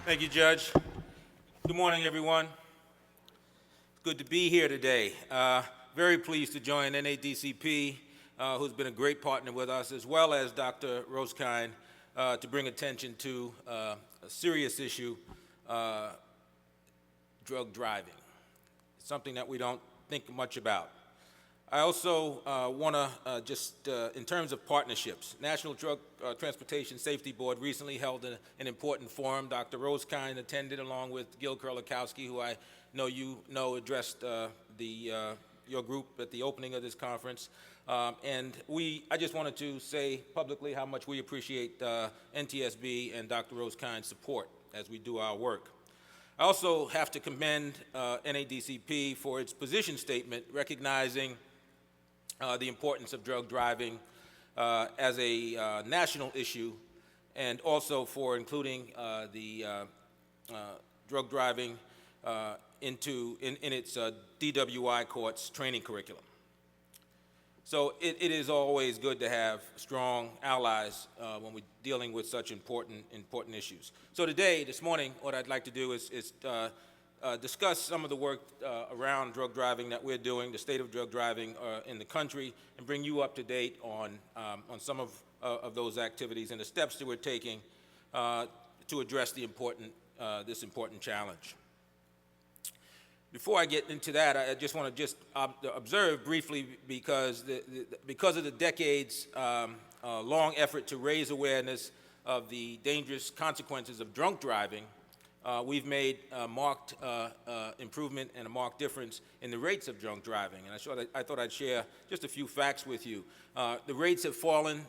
Thank you, Judge. Good morning, everyone. It's good to be here today. Very pleased to join NADCP, who's been a great partner with us, as well as Dr. Roskine, to bring attention to a serious issue, drug driving. It's something that we don't think much about. I also want to in terms of partnerships, National Drug Transportation Safety Board recently held an important forum. Dr. Roskine attended along with Gil Kurlikowski, who I know you know addressed your group at the opening of this conference. I just wanted to say publicly how much we appreciate NTSB and Dr. Roskine's support as we do our work. I also have to commend NADCP for its position statement recognizing the importance of drug driving as a national issue, and also for including the drug driving in its DWI court's training curriculum. So it is always good to have strong allies when we're dealing with such important issues. So this morning, what I'd like to do is discuss some of the work around drug driving that we're doing, the state of drug driving in the country, and bring you up to date on some of those activities and the steps that we're taking to address this important challenge. Before I get into that, I just want to observe briefly, because of the decades long effort to raise awareness of the dangerous consequences of drunk driving, we've made a marked improvement and a marked difference in the rates of drunk driving. And I thought I'd share just a few facts with you. The rates have fallen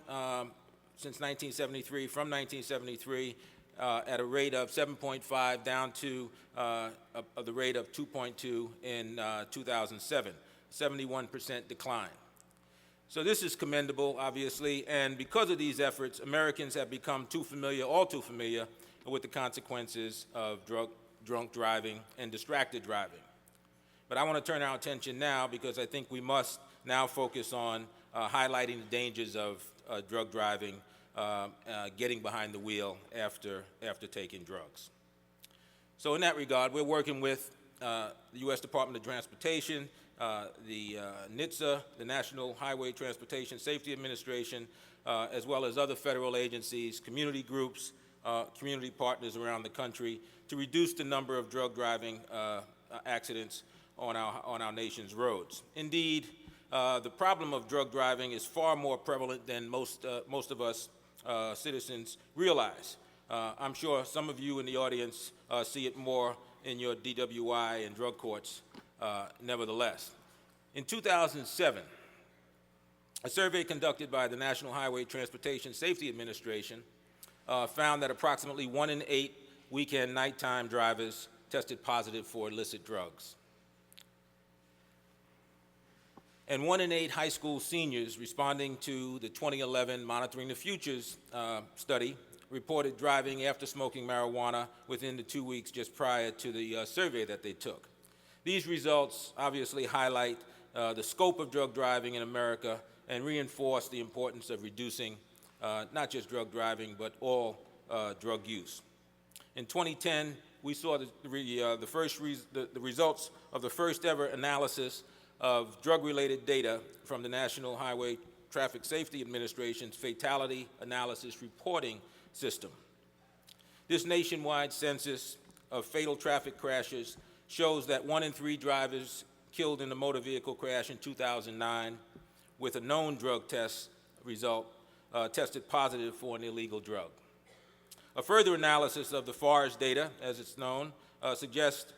since 1973, from 1973, at a rate of 7.5 down to the rate of 2.2 in 2007, 71% decline. So this is commendable, obviously, and because of these efforts, Americans have become all too familiar with the consequences of drunk driving and distracted driving. But I want to turn our attention now, because I think we must now focus on highlighting the dangers of drug driving, getting behind the wheel after taking drugs. So in that regard, we're working with the U.S. Department of Transportation, the NHTSA, the National Highway Transportation Safety Administration, as well as other federal agencies, community groups, community partners around the country, to reduce the number of drug driving accidents on our nation's roads. Indeed, the problem of drug driving is far more prevalent than most of us citizens realize. I'm sure some of you in the audience see it more in your DWI and drug courts, nevertheless. In 2007, a survey conducted by the National Highway Transportation Safety Administration found that approximately 1 in 8 weekend nighttime drivers tested positive for illicit drugs. And 1 in 8 high school seniors responding to the 2011 Monitoring the Futures study reported driving after smoking marijuana within the 2 weeks just prior to the survey that they took. These results obviously highlight the scope of drug driving in America and reinforce the importance of reducing not just drug driving, but all drug use. In 2010, we saw the results of the first ever analysis of drug-related data from the National Highway Traffic Safety Administration's Fatality Analysis Reporting System. This nationwide census of fatal traffic crashes shows that 1 in 3 drivers killed in a motor vehicle crash in 2009 with a known drug test result tested positive for an illegal drug. A further analysis of the FARS data, as it's known, suggests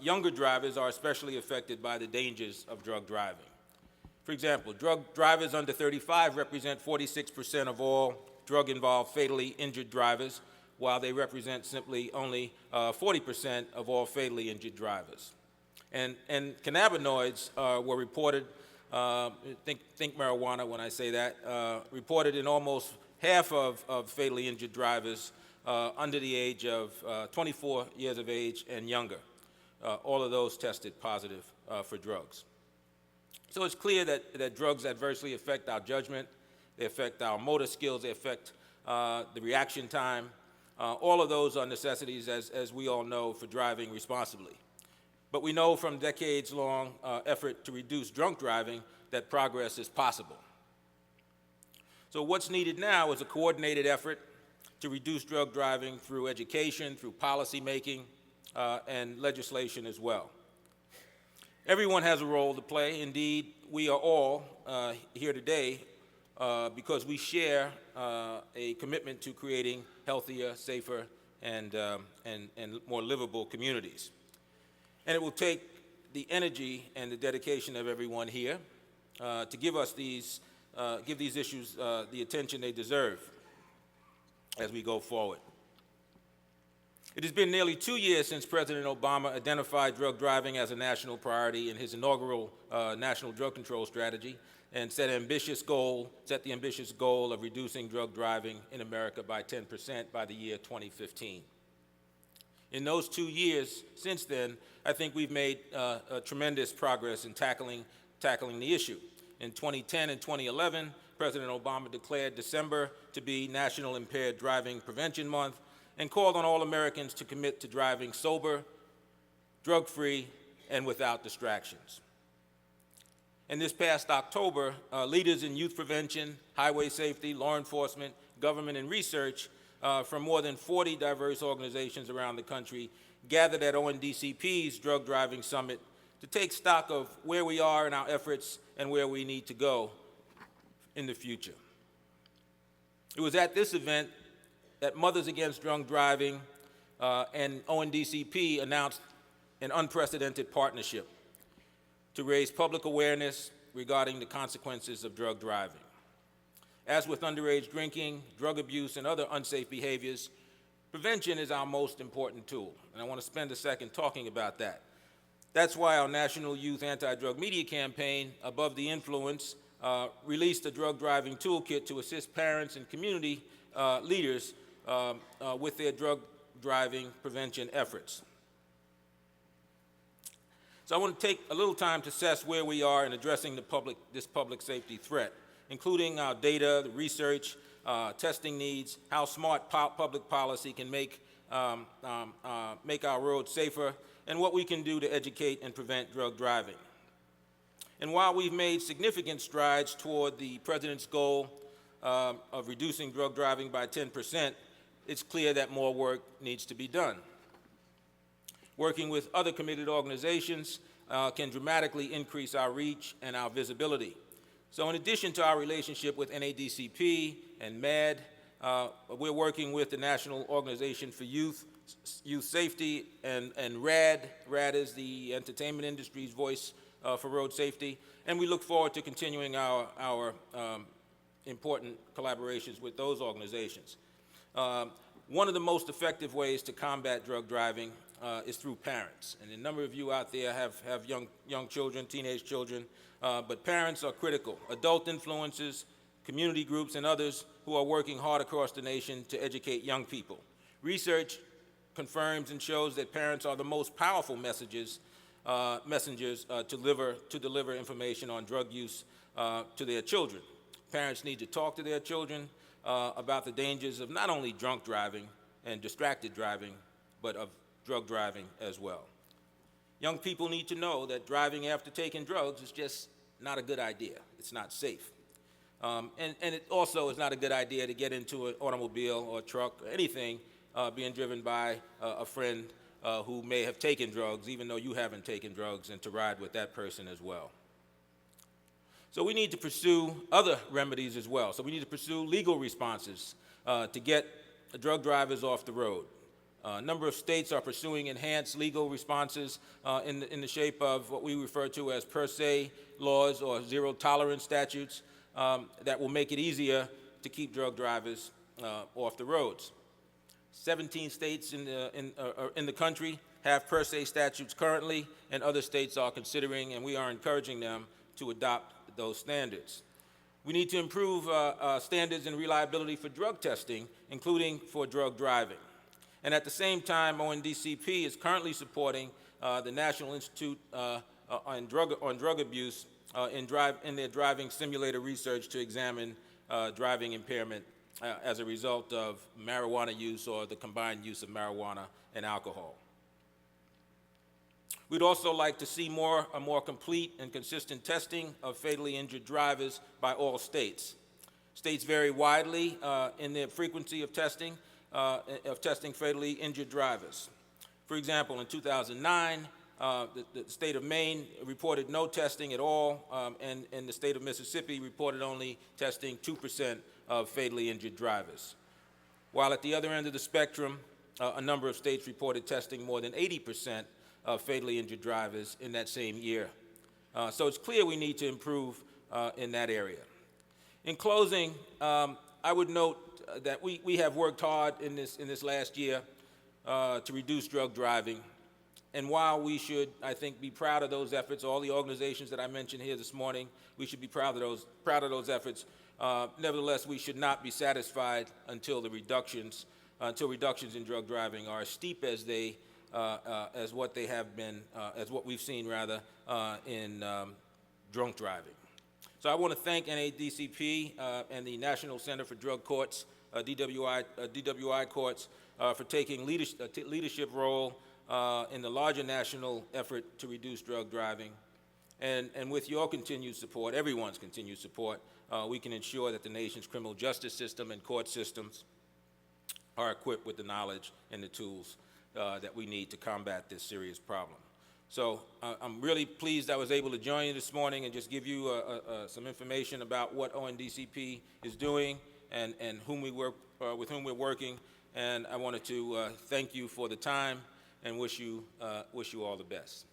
younger drivers are especially affected by the dangers of drug driving. For example, drug drivers under 35 represent 46% of all drug-involved fatally injured drivers, while they represent simply only 40% of all fatally injured drivers. And cannabinoids were reported, think marijuana when I say that, reported in almost half of fatally injured drivers under the age of 24 years of age and younger. All of those tested positive for drugs. So it's clear that drugs adversely affect our judgment, they affect our motor skills, they affect the reaction time, All of those are necessities, as we all know, for driving responsibly. But we know from decades-long effort to reduce drunk driving that progress is possible. So what's needed now is a coordinated effort to reduce drug driving through education, through policy making, and legislation as well. Everyone has a role to play. Indeed, we are all here today because we share a commitment to creating healthier, safer, and more livable communities. And it will take the energy and the dedication of everyone here to give these issues the attention they deserve as we go forward. It has been nearly 2 years since President Obama identified drug driving as a national priority in his inaugural National Drug Control Strategy and set the ambitious goal of reducing drug driving in America by 10% by the year 2015. In those 2 years since then, I think we've made tremendous progress in tackling the issue. In 2010 and 2011, President Obama declared December to be National Impaired Driving Prevention Month and called on all Americans to commit to driving sober, drug-free, and without distractions. And this past October, leaders in youth prevention, highway safety, law enforcement, government, and research from more than 40 diverse organizations around the country gathered at ONDCP's Drug Driving Summit to take stock of where we are in our efforts and where we need to go in the future. It was at this event that Mothers Against Drunk Driving and ONDCP announced an unprecedented partnership to raise public awareness regarding the consequences of drug driving. As with underage drinking, drug abuse, and other unsafe behaviors, prevention is our most important tool, and I want to spend a second talking about that. That's why our National Youth Anti-Drug Media Campaign, Above the Influence, released a drug driving toolkit to assist parents and community leaders with their drug driving prevention efforts. So I want to take a little time to assess where we are in addressing this public safety threat, including our data, the research, testing needs, how smart public policy can make our roads safer, and what we can do to educate and prevent drug driving. And while we've made significant strides toward the President's goal of reducing drug driving by 10%, it's clear that more work needs to be done. Working with other committed organizations can dramatically increase our reach and our visibility. So in addition to our relationship with NADCP and MAD, we're working with the National Organization for Youth Safety and RAD. RAD is the entertainment industry's voice for road safety. And we look forward to continuing our important collaborations with those organizations. One of the most effective ways to combat drug driving is through parents. And a number of you out there have young children, teenage children, but parents are critical. Adult influencers, community groups, and others who are working hard across the nation to educate young people. Research confirms and shows that parents are the most powerful messengers to deliver information on drug use to their children. Parents need to talk to their children about the dangers of not only drunk driving and distracted driving, but of drug driving as well. Young people need to know that driving after taking drugs is just not a good idea. It's not safe. And it also is not a good idea to get into an automobile or truck or anything being driven by a friend who may have taken drugs, even though you haven't taken drugs, and to ride with that person as well. So we need to pursue other remedies as well. So we need to pursue legal responses to get drug drivers off the road. A number of states are pursuing enhanced legal responses in the shape of what we refer to as per se laws or zero tolerance statutes that will make it easier to keep drug drivers off the roads. 17 states in the country have per se statutes currently, and other states are considering, and we are encouraging them to adopt those standards. We need to improve standards and reliability for drug testing, including for drug driving. And at the same time, ONDCP is currently supporting the National Institute on Drug Abuse in their driving simulator research to examine driving impairment as a result of marijuana use or the combined use of marijuana and alcohol. We'd also like to see a more complete and consistent testing of fatally injured drivers by all states. States vary widely in their frequency of testing fatally injured drivers. For example, in 2009, the state of Maine reported no testing at all, and the state of Mississippi reported only testing 2% of fatally injured drivers. While at the other end of the spectrum, a number of states reported testing more than 80% of fatally injured drivers in that same year. So it's clear we need to improve in that area. In closing, I would note that we have worked hard in this last year to reduce drug driving. And while we should, I think, be proud of those efforts, all the organizations that I mentioned here this morning, we should be proud of those efforts. Nevertheless, we should not be satisfied until reductions in drug driving are as steep as as what they have been, as what we've seen rather in drunk driving. So I want to thank NADCP and the National Center for Drug Courts, DWI courts, for taking leadership role in the larger national effort to reduce drug driving. And with your continued support, everyone's continued support, we can ensure that the nation's criminal justice system and court systems are equipped with the knowledge and the tools that we need to combat this serious problem. So I'm really pleased I was able to join you this morning and just give you some information about what ONDCP is doing and whom we work, with whom we're working. And I wanted to thank you for the time and wish you all the best.